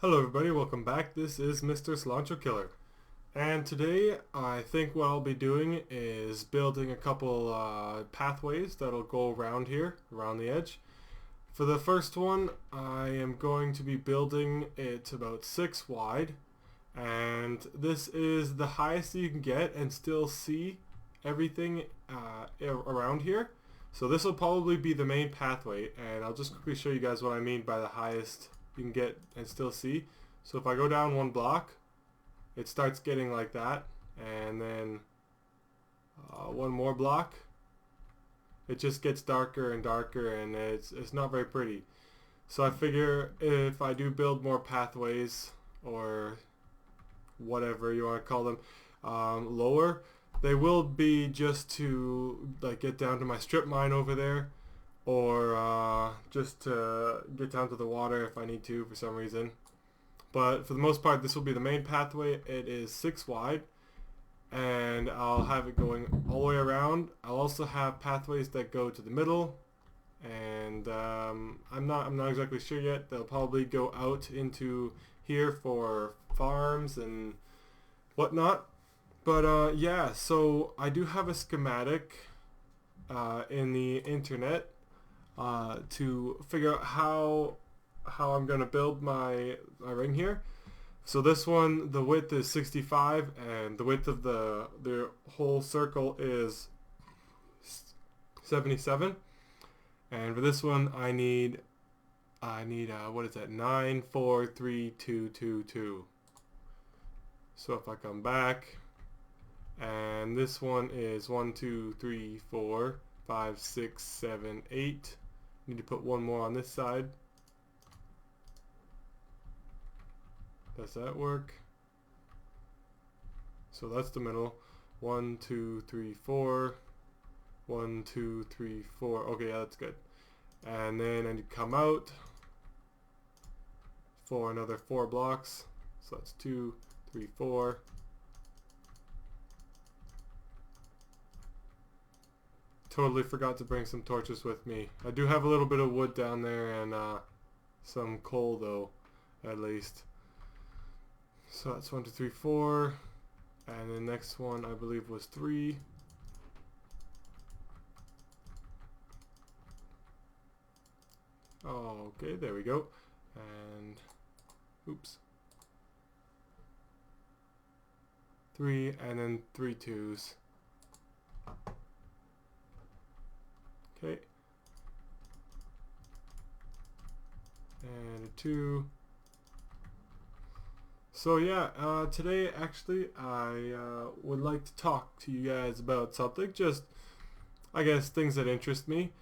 Hello everybody, welcome back. This is Mr. Silantro Killer. And today I think what I'll be doing is building a couple pathways that'll go around here, around the edge. For the first one, I am going to be building it about 6 wide. And this is the highest you can get and still see everything around here. So this will probably be the main pathway, and I'll just quickly show you guys what I mean by the highest you can get and still see. So if I go down one block, it starts getting like that, and then one more block, it just gets darker and darker, and it's not very pretty. So I figure if I do build more pathways, or whatever you want to call them, lower, they will be just to like get down to my strip mine over there, or just to get down to the water if I need to for some reason. But for the most part, this will be the main pathway. It is 6 wide, and I'll have it going all the way around. I'll also have pathways that go to the middle, and I'm not exactly sure yet. They'll probably go out into here for farms and whatnot. But yeah, so I do have a schematic in the internet to figure out how I'm gonna build my ring here. So this one, the width is 65, and the width of the whole circle is 77. And for this one, I need what is that? 9, 4, 3, 2, 2, 2. So if I come back, and this one is 1, 2, 3, 4, 5, 6, 7, 8. Need to put one more on this side. Does that work? So that's the middle. 1, 2, 3, 4. 1, 2, 3, 4. Okay, yeah, that's good. And then I need to come out for another 4 blocks. So that's 2, 3, 4. Totally forgot to bring some torches with me. I do have a little bit of wood down there, and some coal though, at least. So that's 1, 2, 3, 4. And the next one I believe was 3. Oh, okay, there we go. And oops. 3, and then 3 twos. Okay. And a 2. So yeah, today actually I would like to talk to you guys about something, just I guess things that interest me.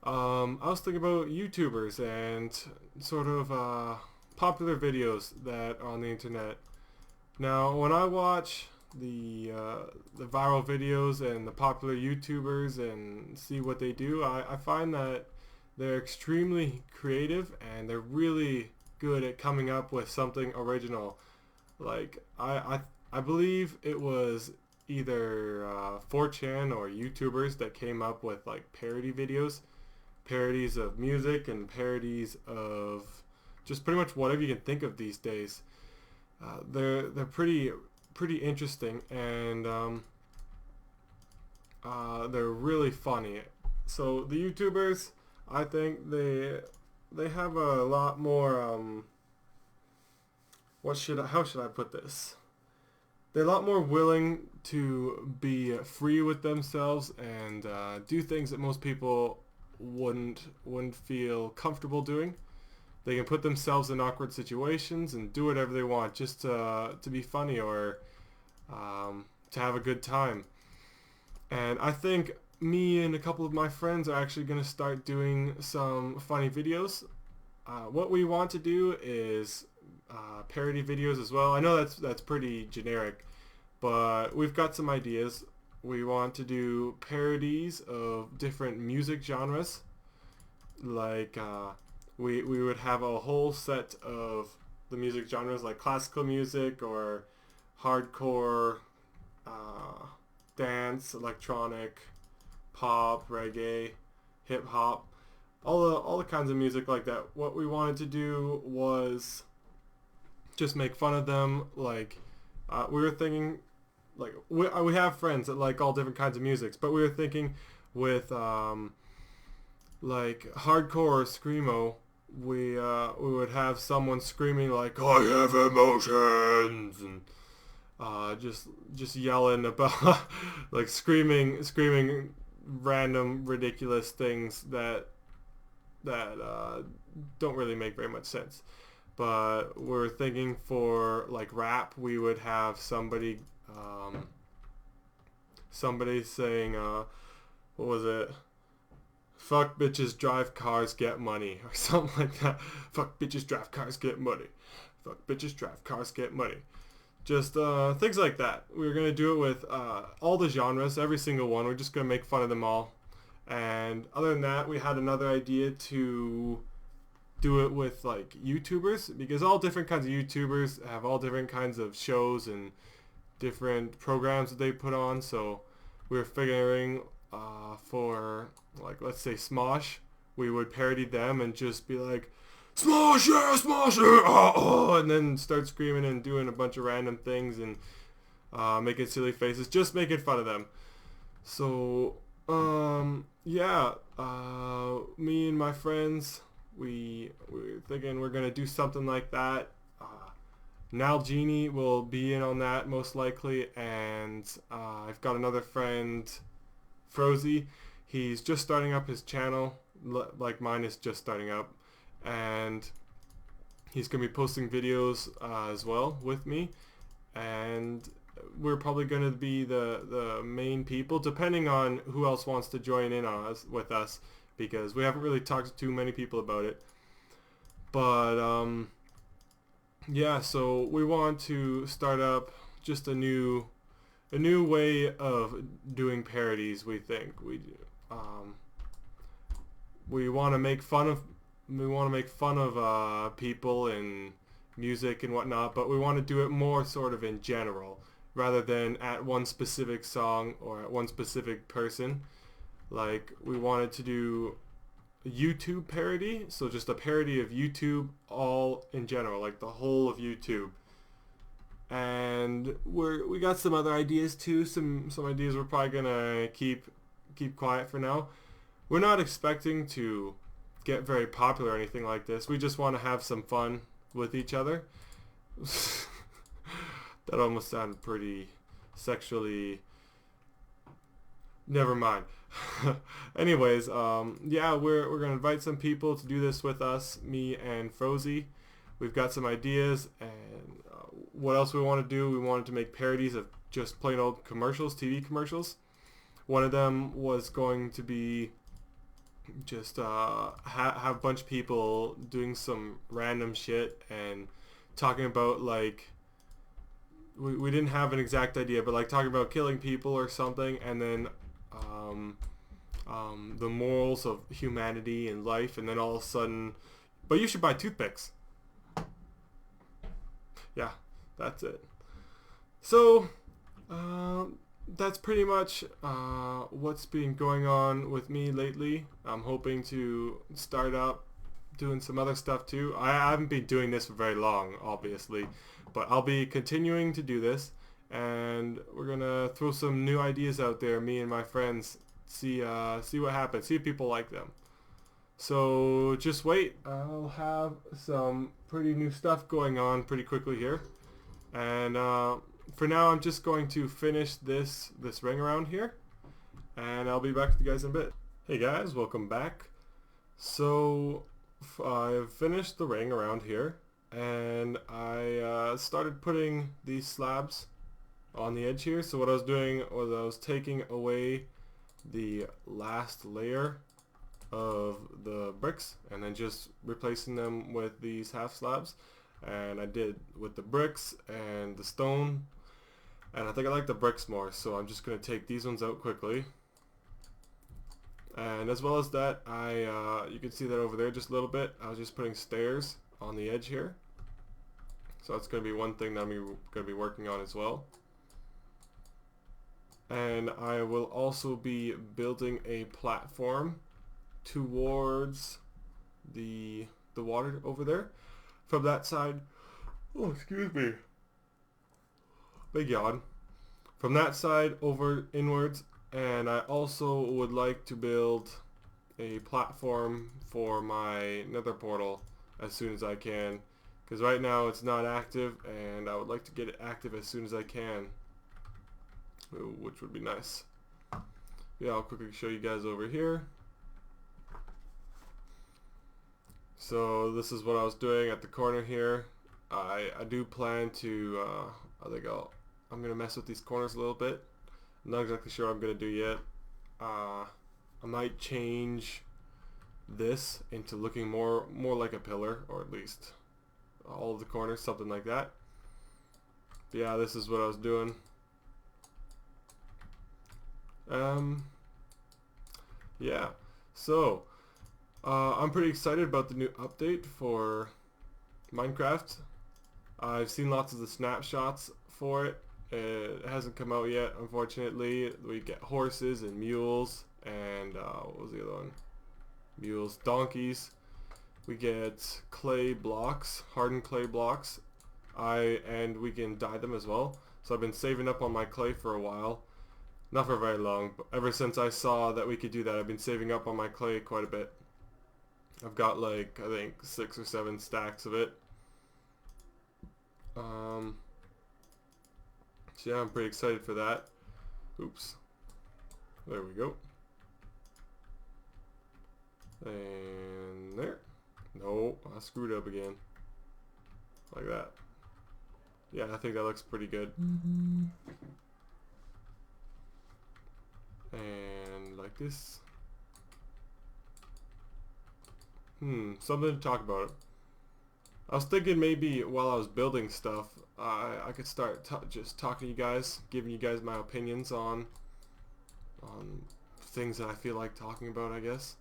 I was thinking about YouTubers and sort of popular videos that are on the internet. Now when I watch the viral videos and the popular YouTubers and see what they do, I find that they're extremely creative, and they're really good at coming up with something original. Like I believe it was either 4chan or YouTubers that came up with like parody videos, parodies of music and parodies of just pretty much whatever you can think of these days. They're pretty interesting, and they're really funny. So the YouTubers, I think they have a lot more how should I put this? They're a lot more willing to be free with themselves and do things that most people wouldn't feel comfortable doing. They can put themselves in awkward situations and do whatever they want just to be funny, or to have a good time. And I think me and a couple of my friends are actually going to start doing some funny videos. What we want to do is parody videos as well. I know that's pretty generic, but we've got some ideas. We want to do parodies of different music genres. Like we would have a whole set of the music genres, like classical music or hardcore, dance, electronic, pop, reggae, hip hop, all the kinds of music like that. What we wanted to do was just make fun of them. Like we were thinking, like we have friends that like all different kinds of musics, but we were thinking with like hardcore or screamo, we would have someone screaming like "I have emotions" and just yelling about like screaming random ridiculous things that don't really make very much sense. But we're thinking for like rap, we would have somebody saying what was it? Fuck bitches, drive cars, get money, or something like that. Fuck bitches, drive cars, get money. Fuck bitches, drive cars, get money. Just things like that. We're going to do it with all the genres, every single one. We're just going to make fun of them all. And other than that, we had another idea to do it with like YouTubers, because all different kinds of YouTubers have all different kinds of shows and different programs that they put on. So we were figuring for like, let's say Smosh, we would parody them and just be like, Smosh, yeah, Smosh, yeah, and then start screaming and doing a bunch of random things and making silly faces, just making fun of them. So yeah, me and my friends, we're thinking we're gonna do something like that. Nalgenie will be in on that most likely, and I've got another friend, Frozy. He's just starting up his channel, like mine is just starting up, and he's gonna be posting videos as well with me, and we're probably going to be the main people, depending on who else wants to join in on us with us, because we haven't really talked to too many people about it. But yeah, so we want to start up just a new way of doing parodies. We think we want to make fun of people and music and whatnot, but we want to do it more sort of in general, rather than at one specific song or at one specific person. Like, we wanted to do a YouTube parody, so just a parody of YouTube all in general, like the whole of YouTube. And we got some other ideas too, some ideas we're probably gonna keep quiet for now. We're not expecting to get very popular or anything like this. We just want to have some fun with each other. That almost sounded pretty sexually. Never mind. Anyways, yeah, we're gonna invite some people to do this with us, me and Frozy. We've got some ideas, and what else we want to do? We wanted to make parodies of just plain old commercials, TV commercials. One of them was going to be just have a bunch of people doing some random shit and talking about, like, we didn't have an exact idea, but like talking about killing people or something, and then the morals of humanity and life, and then all of a sudden, but you should buy toothpicks. Yeah, that's it. So that's pretty much what's been going on with me lately. I'm hoping to start up doing some other stuff too. I haven't been doing this for very long, obviously, but I'll be continuing to do this, and we're gonna throw some new ideas out there, me and my friends. See what happens, see if people like them. So just wait, I'll have some pretty new stuff going on pretty quickly here. And for now, I'm just going to finish this ring around here, and I'll be back with you guys in a bit. Hey guys, welcome back. So I've finished the ring around here, and I started putting these slabs on the edge here. So what I was doing was I was taking away the last layer of the bricks and then just replacing them with these half slabs. And I did with the bricks and the stone, and I think I like the bricks more, so I'm just going to take these ones out quickly. And as well as that, you can see that over there just a little bit, I was just putting stairs on the edge here. So that's going to be one thing that I'm going to be working on as well. And I will also be building a platform towards the water over there. From that side, Oh, excuse me. Big yawn. From that side over inwards, and I also would like to build a platform for my nether portal as soon as I can, because right now it's not active and I would like to get it active as soon as I can, which would be nice. Yeah, I'll quickly show you guys over here. So this is what I was doing at the corner here. I do plan to I'm gonna mess with these corners a little bit. I'm not exactly sure what I'm gonna do yet. I might change this into looking more like a pillar, or at least all of the corners, something like that. But yeah, this is what I was doing. Yeah, so I'm pretty excited about the new update for Minecraft. I've seen lots of the snapshots for it. It hasn't come out yet, unfortunately. We get horses and mules and what was the other one? Mules, donkeys. We get clay blocks, hardened clay blocks. And we can dye them as well. So I've been saving up on my clay for a while. Not for very long, but ever since I saw that we could do that, I've been saving up on my clay quite a bit. I've got like, I think 6 or 7 stacks of it. So yeah, I'm pretty excited for that. Oops. There we go. And there. No, I screwed up again. Like that. Yeah, I think that looks pretty good. And like this. Something to talk about. I was thinking maybe while I was building stuff, I could start just talking to you guys, giving you guys my opinions on things that I feel like talking about, I guess.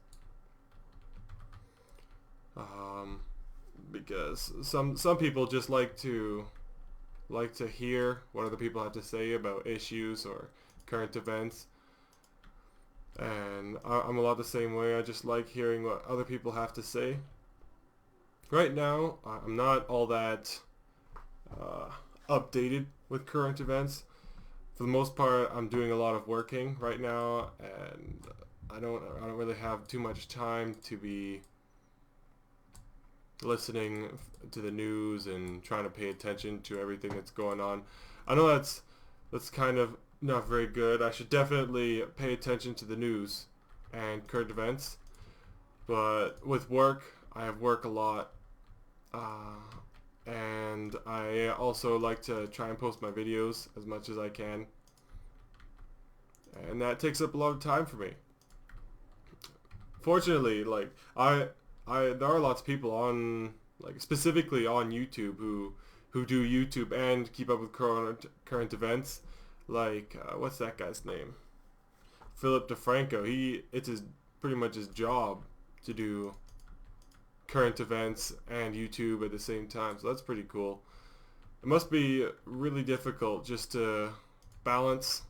Because some people just like to hear what other people have to say about issues or current events. And I'm a lot the same way. I just like hearing what other people have to say. Right now, I'm not all that updated with current events. For the most part, I'm doing a lot of working right now, and I don't really have too much time to be listening to the news and trying to pay attention to everything that's going on. I know that's kind of not very good. I should definitely pay attention to the news and current events. But with work, I have work a lot. And I also like to try and post my videos as much as I can. And that takes up a lot of time for me. Fortunately, like there are lots of people on, like specifically on YouTube who do YouTube and keep up with current events. Like what's that guy's name? Philip DeFranco. It's pretty much his job to do current events and YouTube at the same time. So that's pretty cool. It must be really difficult just to balance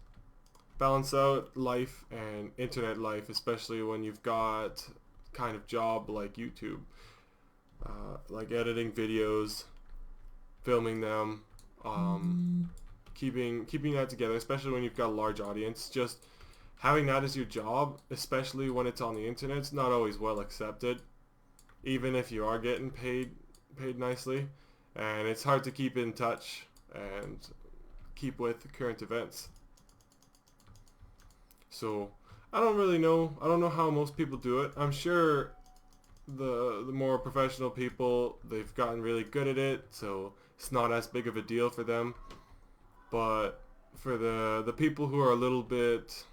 out life and internet life, especially when you've got kind of job like YouTube, like editing videos, filming them, keeping that together, especially when you've got a large audience. Just having that as your job, especially when it's on the internet, it's not always well accepted, even if you are getting paid nicely, and it's hard to keep in touch and keep with current events. So I don't really know. I don't know how most people do it. I'm sure the more professional people, they've gotten really good at it, so it's not as big of a deal for them. But for the people who are a little bit,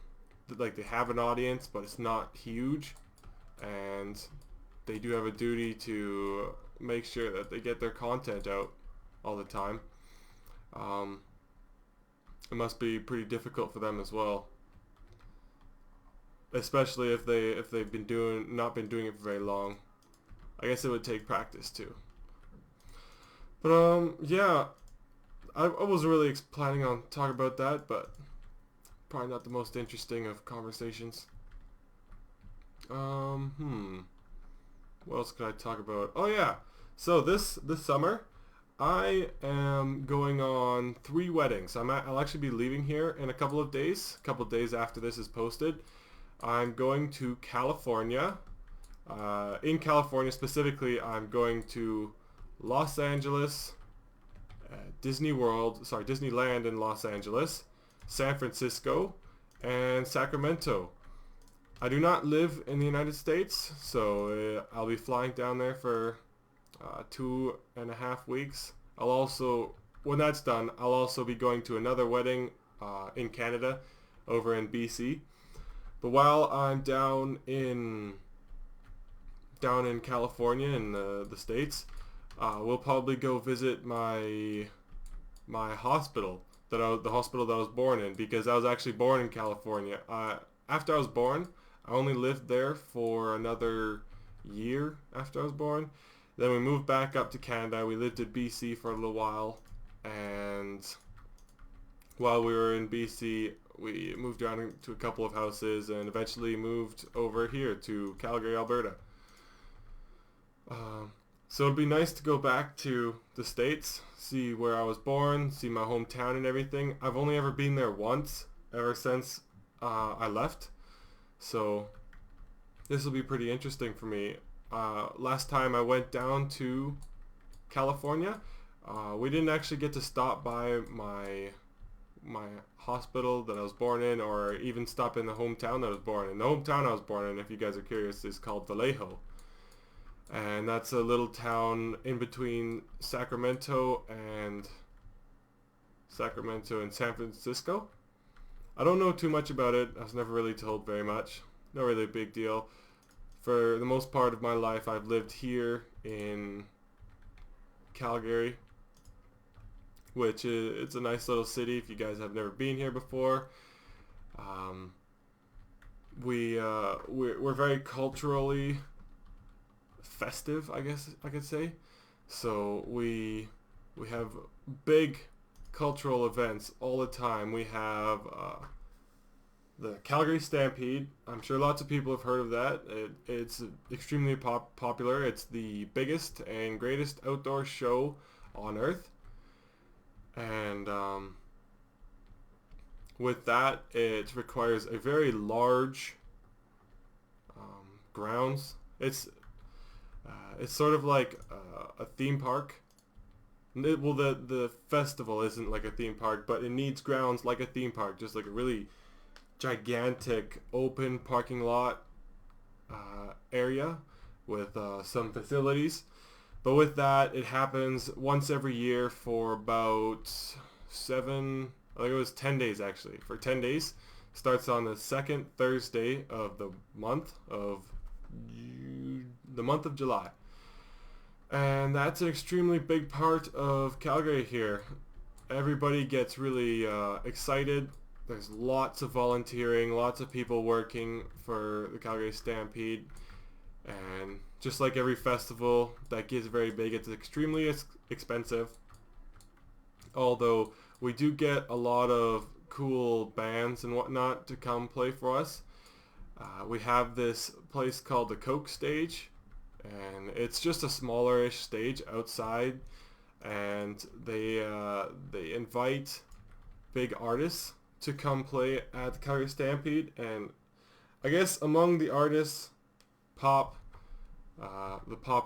like, they have an audience but it's not huge, and they do have a duty to make sure that they get their content out all the time, it must be pretty difficult for them as well, especially if they've not been doing it for very long. I guess it would take practice too. But yeah, I wasn't really planning on talking about that, but probably not the most interesting of conversations. What else could I talk about? Oh yeah, so this summer I am going on 3 weddings. I'll actually be leaving here in a couple of days. A couple of days after this is posted. I'm going to California. In California specifically, I'm going to Los Angeles, Disneyland in Los Angeles, San Francisco, and Sacramento. I do not live in the United States, so I'll be flying down there for 2.5 weeks. I'll also, when that's done, I'll also be going to another wedding in Canada, over in BC. But while I'm down in California in the States, we'll probably go visit my hospital the hospital that I was born in, because I was actually born in California. After I was born, I only lived there for another year after I was born. Then we moved back up to Canada. We lived in BC for a little while, and while we were in BC, we moved around to a couple of houses and eventually moved over here to Calgary, Alberta. So it'd be nice to go back to the States, see where I was born, see my hometown and everything. I've only ever been there once ever since I left, so this will be pretty interesting for me. Last time I went down to California, we didn't actually get to stop by my hospital that I was born in, or even stop in the hometown that I was born in. The hometown I was born in, if you guys are curious, is called Vallejo. And that's a little town in between Sacramento and San Francisco. I don't know too much about it. I was never really told very much. Not really a big deal. For the most part of my life, I've lived here in Calgary, which it's a nice little city if you guys have never been here before. We're very culturally festive, I guess I could say. So we have big cultural events all the time. We have the Calgary Stampede. I'm sure lots of people have heard of that. It's extremely popular. It's the biggest and greatest outdoor show on earth. And with that, it requires a very large grounds. It's sort of like a theme park. The festival isn't like a theme park, but it needs grounds like a theme park, just like a really gigantic open parking lot area with some facilities. But with that, it happens once every year for about 10 days actually. For 10 days. Starts on the second Thursday of the month of July. And that's an extremely big part of Calgary here. Everybody gets really excited. There's lots of volunteering, lots of people working for the Calgary Stampede. And just like every festival that gets very big, it's extremely expensive. Although we do get a lot of cool bands and whatnot to come play for us. We have this place called the Coke Stage, and it's just a smaller-ish stage outside, and they invite big artists to come play at the Calgary Stampede. And I guess among the artists, the pop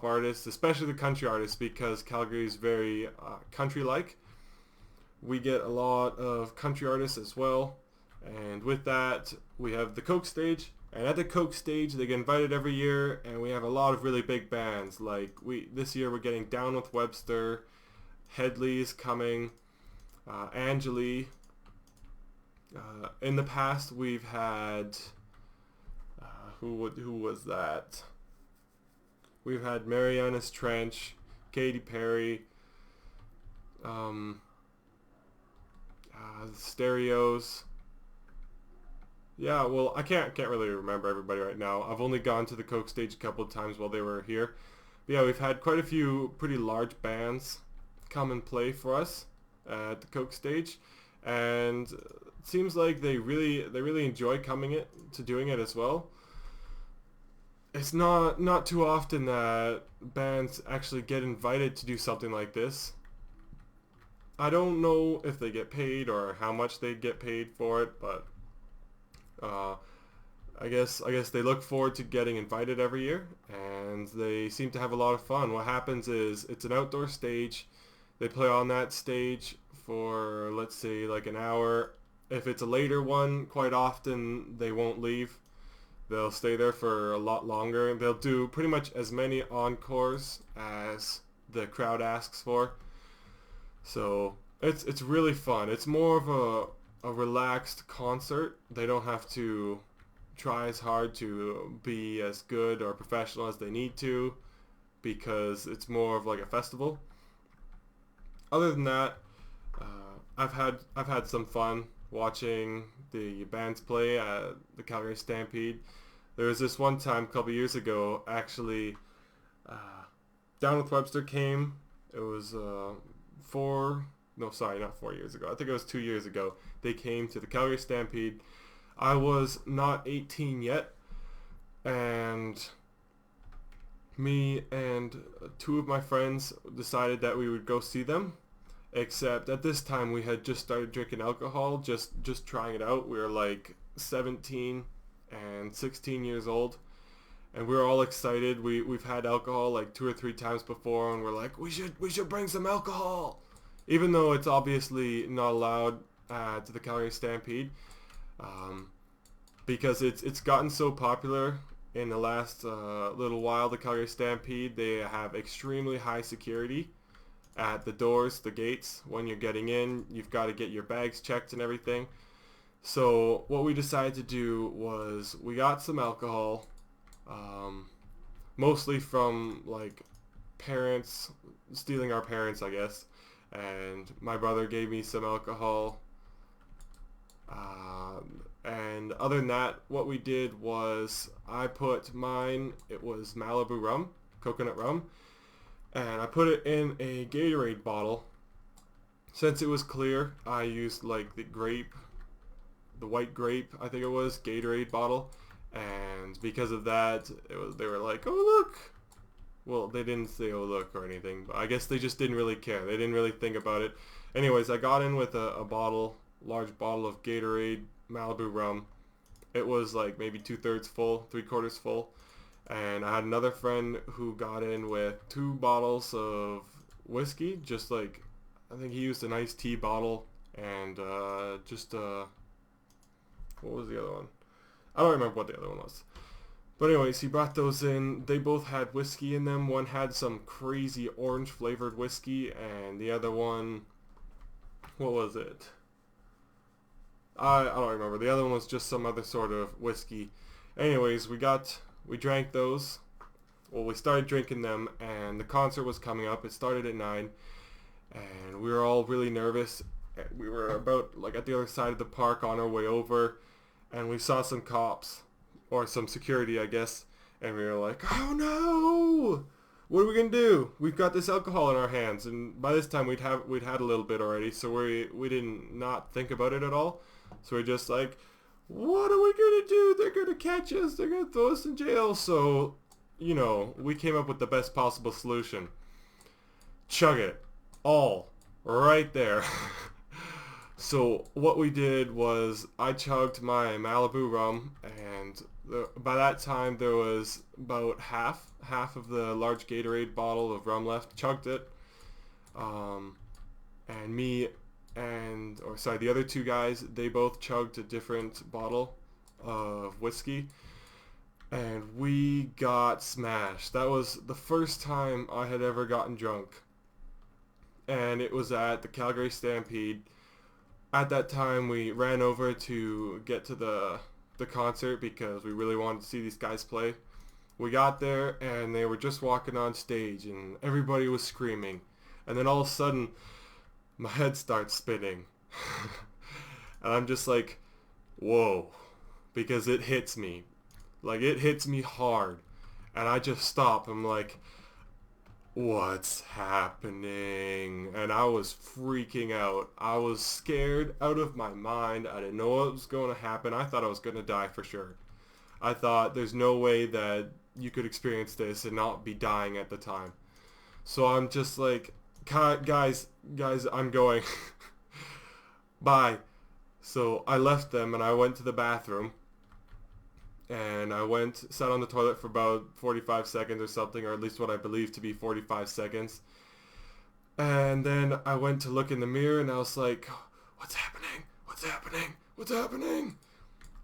artists, especially the country artists, because Calgary is very country-like, we get a lot of country artists as well. And with that, we have the Coke Stage. And at the Coke Stage, they get invited every year, and we have a lot of really big bands. Like this year, we're getting Down with Webster, Headley's coming, Angeli. In the past, we've had who was that? We've had Marianas Trench, Katy Perry, Stereos. Yeah, well, I can't really remember everybody right now. I've only gone to the Coke Stage a couple of times while they were here. But yeah, we've had quite a few pretty large bands come and play for us at the Coke Stage, and it seems like they really enjoy to doing it as well. It's not too often that bands actually get invited to do something like this. I don't know if they get paid or how much they get paid for it, but uh, I guess they look forward to getting invited every year, and they seem to have a lot of fun. What happens is it's an outdoor stage. They play on that stage for, let's say, like an hour. If it's a later one, quite often they won't leave. They'll stay there for a lot longer. They'll do pretty much as many encores as the crowd asks for. So it's really fun. It's more of a relaxed concert. They don't have to try as hard to be as good or professional as they need to, because it's more of like a festival. Other than that, I've had some fun watching the bands play at the Calgary Stampede. There was this one time a couple years ago, actually, Down with Webster came. It was not 4 years ago. I think it was 2 years ago. They came to the Calgary Stampede. I was not 18 yet, and me and two of my friends decided that we would go see them. Except at this time we had just started drinking alcohol, just trying it out. We were like 17 and 16 years old, and we were all excited. We've had alcohol like 2 or 3 times before, and we're like, we should bring some alcohol, even though it's obviously not allowed to the Calgary Stampede, because it's gotten so popular in the last little while. The Calgary Stampede, they have extremely high security at the doors, the gates. When you're getting in, you've got to get your bags checked and everything. So what we decided to do was we got some alcohol, mostly from like parents, stealing our parents, I guess. And my brother gave me some alcohol. And other than that, what we did was I put mine, it was Malibu rum, coconut rum, and I put it in a Gatorade bottle. Since it was clear, I used like the white grape, I think it was, Gatorade bottle. And because of that, they were like, oh look. Well, they didn't say oh look or anything, but I guess they just didn't really care. They didn't really think about it. Anyways, I got in with a large bottle of Gatorade Malibu rum. It was like maybe 2/3 full, 3/4 full. And I had another friend who got in with 2 bottles of whiskey, just like, I think he used an iced tea bottle, and what was the other one? I don't remember what the other one was. But anyways, he brought those in. They both had whiskey in them. One had some crazy orange flavored whiskey, and the other one, what was it? I don't remember. The other one was just some other sort of whiskey. Anyways, we drank those. Well, we started drinking them, and the concert was coming up. It started at 9, and we were all really nervous. We were about like at the other side of the park on our way over, and we saw some cops, or some security, I guess, and we were like, oh no! What are we gonna do? We've got this alcohol in our hands, and by this time we'd had a little bit already, so we didn't not think about it at all. So we're just like, what are we gonna do? They're gonna catch us. They're gonna throw us in jail. So, we came up with the best possible solution. Chug it all right there. So what we did was I chugged my Malibu rum, and by that time there was about half of the large Gatorade bottle of rum left. Chugged it, and the other 2 guys, they both chugged a different bottle of whiskey, and we got smashed. That was the first time I had ever gotten drunk, and it was at the Calgary Stampede. At that time, we ran over to get to the concert because we really wanted to see these guys play. We got there, and they were just walking on stage, and everybody was screaming. And then all of a sudden, my head starts spinning. And I'm just like, whoa. Because it hits me. Like, it hits me hard. And I just stop. I'm like, what's happening? And I was freaking out. I was scared out of my mind. I didn't know what was going to happen. I thought I was going to die for sure. I thought there's no way that you could experience this and not be dying at the time. So I'm just like, Guys, I'm going. Bye. So I left them and I went to the bathroom. And I sat on the toilet for about 45 seconds or something, or at least what I believe to be 45 seconds. And then I went to look in the mirror and I was like, what's happening? What's happening? What's happening?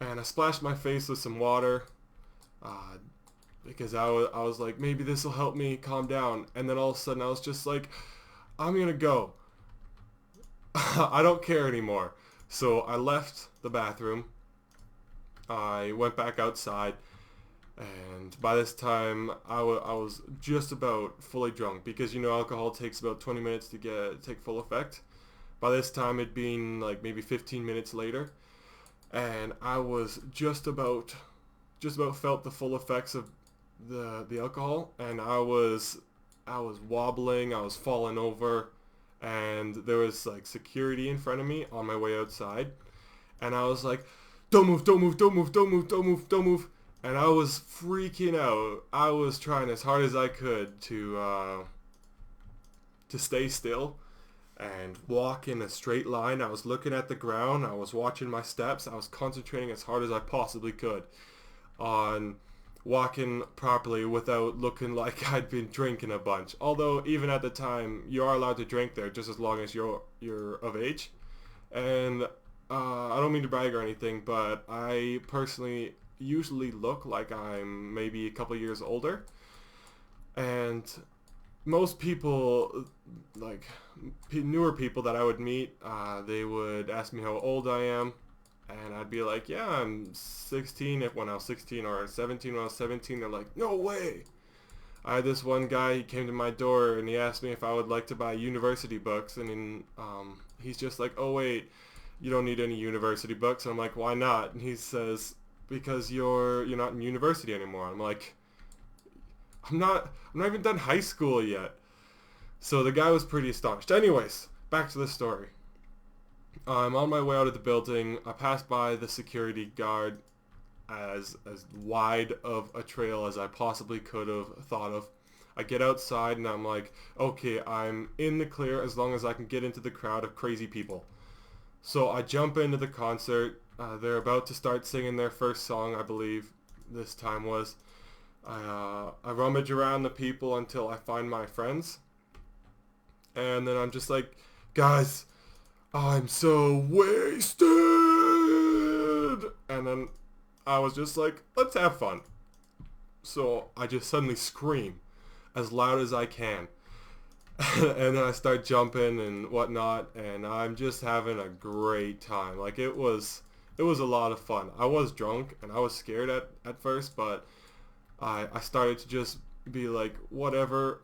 And I splashed my face with some water because I was like, maybe this will help me calm down. And then all of a sudden I was just like, I'm going to go. I don't care anymore. So I left the bathroom. I went back outside. And by this time, I was just about fully drunk because, you know, alcohol takes about 20 minutes to take full effect. By this time, it'd been like maybe 15 minutes later. And I was just about felt the full effects of the alcohol. And I was wobbling, I was falling over. And there was like security in front of me on my way outside. And I was like, don't move, don't move, don't move, don't move, don't move, don't move. And I was freaking out. I was trying as hard as I could to stay still and walk in a straight line. I was looking at the ground. I was watching my steps. I was concentrating as hard as I possibly could on walking properly without looking like I'd been drinking a bunch. Although even at the time, you are allowed to drink there just as long as you're of age. And I don't mean to brag or anything, but I personally usually look like I'm maybe a couple years older. And most people, like newer people that I would meet, they would ask me how old I am. And I'd be like, yeah, I'm 16 when I was 16, or 17 when I was 17. They're like, no way. I had this one guy, he came to my door and he asked me if I would like to buy university books. And he's just like, oh wait, you don't need any university books. And I'm like, why not? And he says, because you're not in university anymore. I'm like, I'm not even done high school yet. So the guy was pretty astonished. Anyways, back to the story. I'm on my way out of the building. I passed by the security guard as wide of a trail as I possibly could have thought of. I get outside and I'm like, okay, I'm in the clear as long as I can get into the crowd of crazy people. So I jump into the concert. They're about to start singing their first song, I believe this time was. I rummage around the people until I find my friends. And then I'm just like, guys, I'm so wasted. And then I was just like, let's have fun. So I just suddenly scream as loud as I can. And then I start jumping and whatnot, and I'm just having a great time. Like it was a lot of fun. I was drunk and I was scared at first, but I started to just be like, whatever.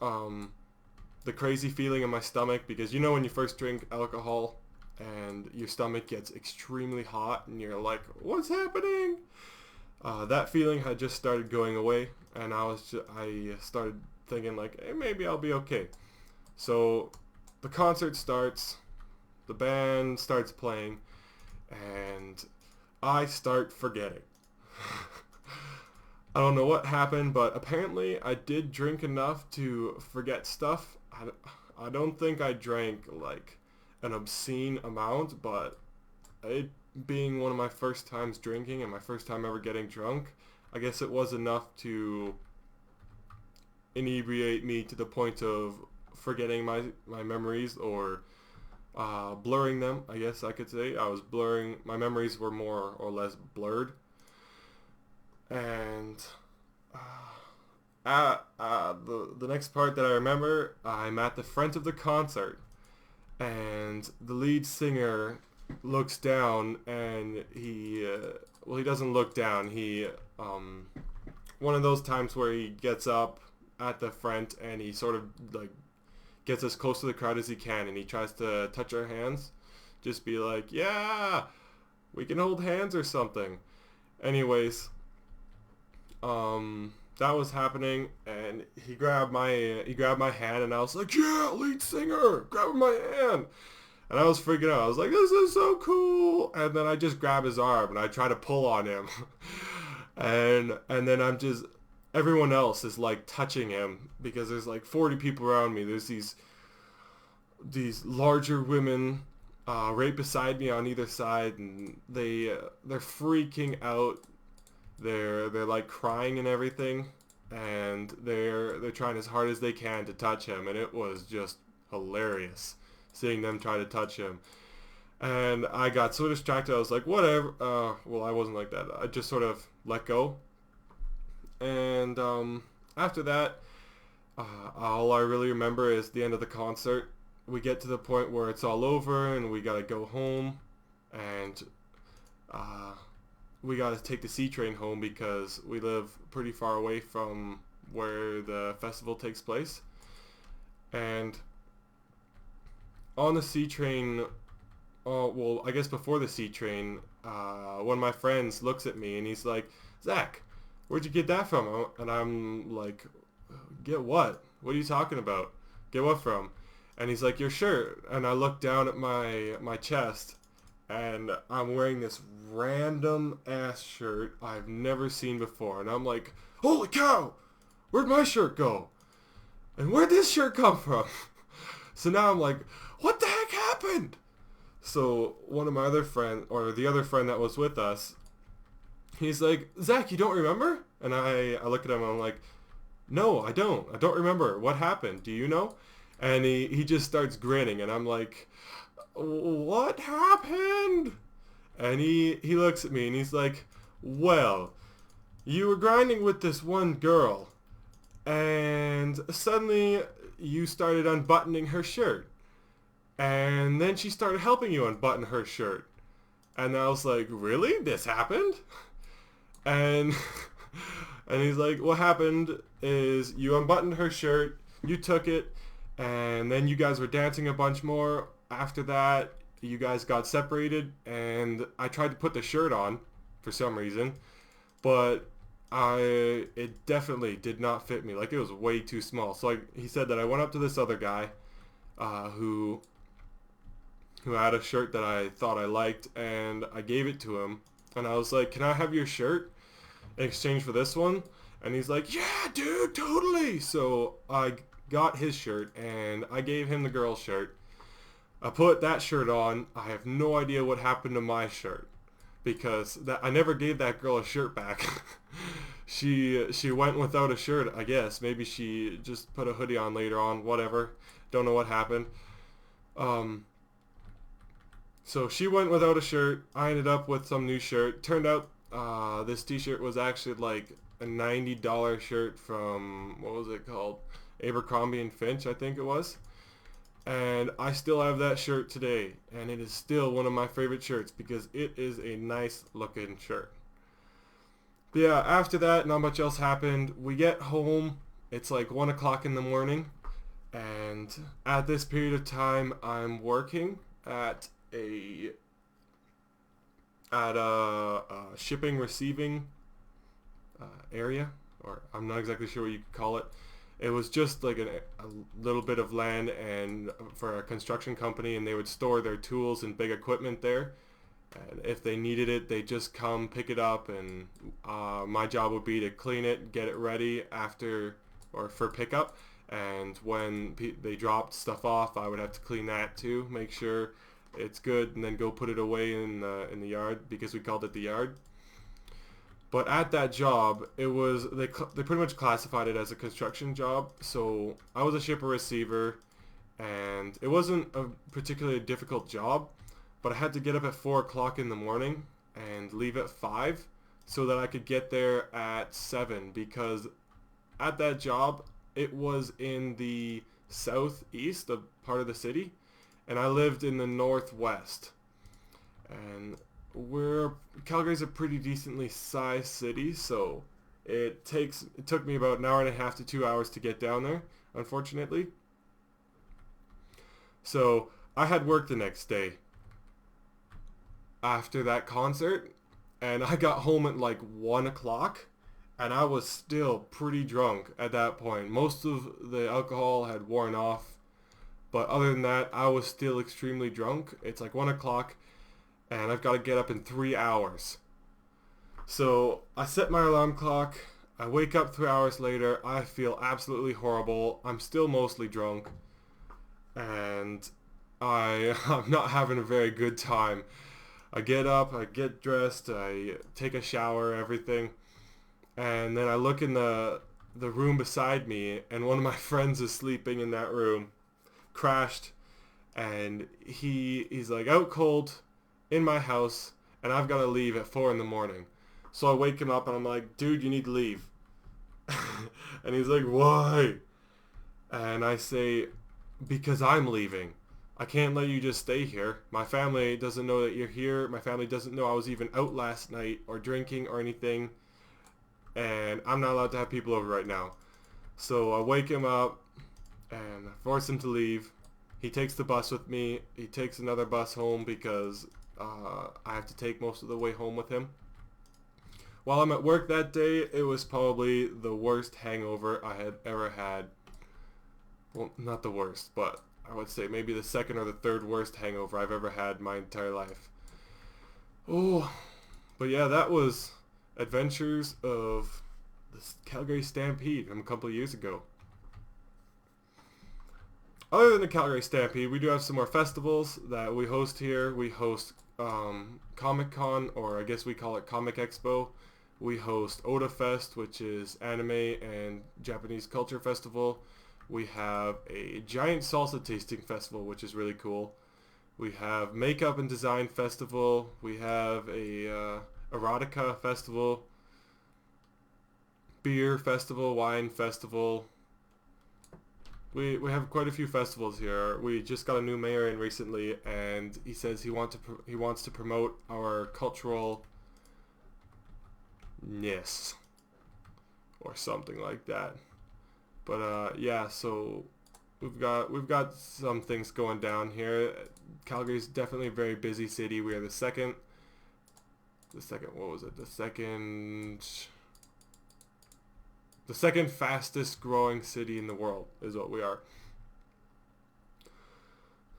The crazy feeling in my stomach, because you know when you first drink alcohol and your stomach gets extremely hot and you're like, what's happening? That feeling had just started going away, and I started thinking like, hey, maybe I'll be okay. So the concert starts, the band starts playing, and I start forgetting. I don't know what happened, but apparently I did drink enough to forget stuff. I don't think I drank like an obscene amount, but it being one of my first times drinking and my first time ever getting drunk, I guess it was enough to inebriate me to the point of forgetting my memories, or blurring them, I guess I could say. I was blurring, my memories were more or less blurred. And the next part that I remember, I'm at the front of the concert, and the lead singer looks down, and he doesn't look down. He one of those times where he gets up at the front and he sort of like gets as close to the crowd as he can, and he tries to touch our hands, just be like, yeah, we can hold hands or something. Anyways, that was happening, and he grabbed my hand, and I was like, yeah, lead singer, grab my hand. And I was freaking out. I was like, this is so cool. And then I just grab his arm and I try to pull on him. and then everyone else is like touching him, because there's like 40 people around me. There's these these larger women right beside me on either side, and they're freaking out. They're like crying and everything, and they're trying as hard as they can to touch him, and it was just hilarious seeing them try to touch him. And I got so distracted, I was like, whatever. Well, I wasn't like that. I just sort of let go. And after that, all I really remember is the end of the concert. We get to the point where it's all over and we gotta go home, and we gotta take the C train home because we live pretty far away from where the festival takes place. And on the C train, well, I guess before the C train, one of my friends looks at me and he's like, "Zach, where'd you get that from?" And I'm like, "Get what? What are you talking about? Get what from?" And he's like, "Your shirt." And I look down at my chest, and I'm wearing this random ass shirt I've never seen before. And I'm like, "Holy cow! Where'd my shirt go? And where'd this shirt come from?" So now I'm like, "What the heck happened?" So one of my other friend, or the other friend that was with us, he's like, "Zach, you don't remember?" And I look at him and I'm like, "No, I don't. I don't remember. What happened? Do you know?" And he just starts grinning, and I'm like, "What happened?" And he looks at me and he's like, "Well, you were grinding with this one girl, and suddenly you started unbuttoning her shirt. And then she started helping you unbutton her shirt." And I was like, "Really? This happened?" And and he's like, "What happened is you unbuttoned her shirt, you took it, and then you guys were dancing a bunch more. After that, you guys got separated, and I tried to put the shirt on for some reason, but it definitely did not fit me. Like, it was way too small." So he said that I went up to this other guy who had a shirt that I thought I liked, and I gave it to him, and I was like, "Can I have your shirt in exchange for this one?" And he's like, "Yeah, dude, totally." So I got his shirt, and I gave him the girl's shirt. I put that shirt on. I have no idea what happened to my shirt, because I never gave that girl a shirt back. She went without a shirt, I guess. Maybe she just put a hoodie on later on, whatever. Don't know what happened. So she went without a shirt. I ended up with some new shirt. Turned out this t-shirt was actually like a $90 shirt from, what was it called? Abercrombie and Finch, I think it was. And I still have that shirt today, and it is still one of my favorite shirts because it is a nice looking shirt. But yeah, after that, not much else happened. We get home. It's like 1 o'clock in the morning, and at this period of time, I'm working at a shipping receiving area, or I'm not exactly sure what you could call it. It was just like a little bit of land and for a construction company, and they would store their tools and big equipment there. And if they needed it, they just come pick it up, and my job would be to clean it, get it ready after or for pickup. And when they dropped stuff off, I would have to clean that too, make sure it's good, and then go put it away in the yard, because we called it the yard. But at that job, it was they pretty much classified it as a construction job. So I was a shipper receiver, and it wasn't a particularly difficult job, but I had to get up at 4 o'clock in the morning and leave at 5 so that I could get there at 7, because at that job, it was in the southeast of part of the city, and I lived in the northwest. And Calgary's a pretty decently sized city, so it took me about an hour and a half to 2 hours to get down there, unfortunately. So I had work the next day after that concert, and I got home at like 1 o'clock, and I was still pretty drunk at that point. Most of the alcohol had worn off, but other than that, I was still extremely drunk. It's like 1 o'clock, and I've got to get up in 3 hours. So I set my alarm clock. I wake up 3 hours later. I feel absolutely horrible. I'm still mostly drunk. and I'm not having a very good time. I get up, I get dressed, I take a shower, everything, and then I look in the room beside me, and one of my friends is sleeping in that room, crashed, and he's like out cold in my house, and I've got to leave at 4 in the morning. So I wake him up and I'm like, dude, you need to leave. And he's like, why? And I say, because I'm leaving. I can't let you just stay here. My family doesn't know that you're here. My family doesn't know I was even out last night or drinking or anything. And I'm not allowed to have people over right now. So I wake him up and force him to leave. He takes the bus with me. He takes another bus home because I have to take most of the way home with him. While I'm at work that day, it was probably the worst hangover I had ever had. Well, not the worst, but I would say maybe the second or the third worst hangover I've ever had in my entire life. Oh, but yeah, that was Adventures of the Calgary Stampede from a couple of years ago. Other than the Calgary Stampede, we do have some more festivals that we host here. We host Comic Con, or I guess we call it Comic Expo. We host Oda Fest, which is anime and Japanese culture festival. We have a giant salsa tasting festival, which is really cool. We have makeup and design festival. We have a erotica festival, beer festival, wine festival. We have quite a few festivals here. We just got a new mayor in recently, and he says he wants to promote our cultural ness or something like that. But yeah, so we've got some things going down here. Calgary's definitely a very busy city. We are the second what was it? The second fastest growing city in the world is what we are.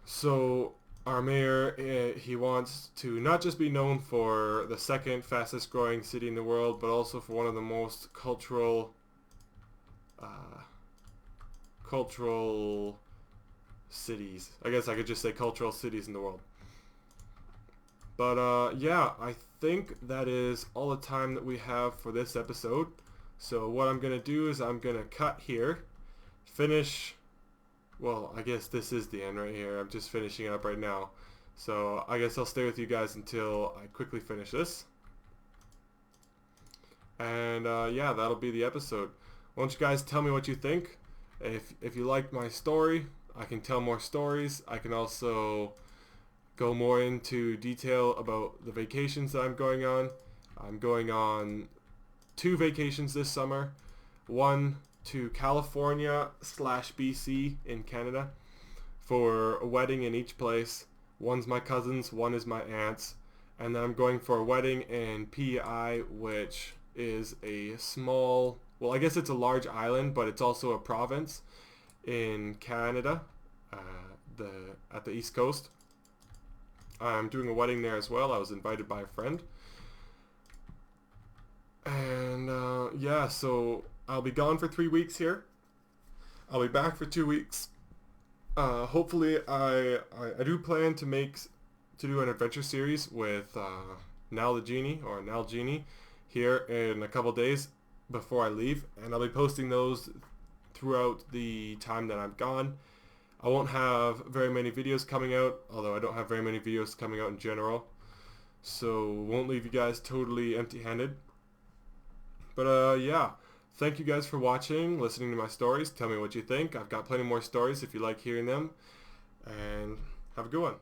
So our mayor, he wants to not just be known for the second fastest growing city in the world, but also for one of the most cultural cities. I guess I could just say cultural cities in the world. But yeah, I think that is all the time that we have for this episode. So what I'm going to do is I'm going to cut here, finish, well, I guess this is the end right here. I'm just finishing up right now. So I guess I'll stay with you guys until I quickly finish this. And yeah, that'll be the episode. Why don't you guys tell me what you think? If you like my story, I can tell more stories. I can also go more into detail about the vacations that I'm going on. I'm going on 2 vacations this summer. One to California / BC in Canada for a wedding in each place. One's my cousin's, one is my aunt's. And then I'm going for a wedding in PEI, which is a small, well, I guess it's a large island, but it's also a province in Canada, at the East Coast. I'm doing a wedding there as well. I was invited by a friend. And yeah, so I'll be gone for 3 weeks here. I'll be back for 2 weeks. Hopefully, I do plan to do an adventure series with Nal the Genie or Nal Genie here in a couple days before I leave, and I'll be posting those throughout the time that I'm gone. I won't have very many videos coming out, although I don't have very many videos coming out in general, so won't leave you guys totally empty-handed. But yeah, thank you guys for watching, listening to my stories. Tell me what you think. I've got plenty more stories if you like hearing them, and have a good one.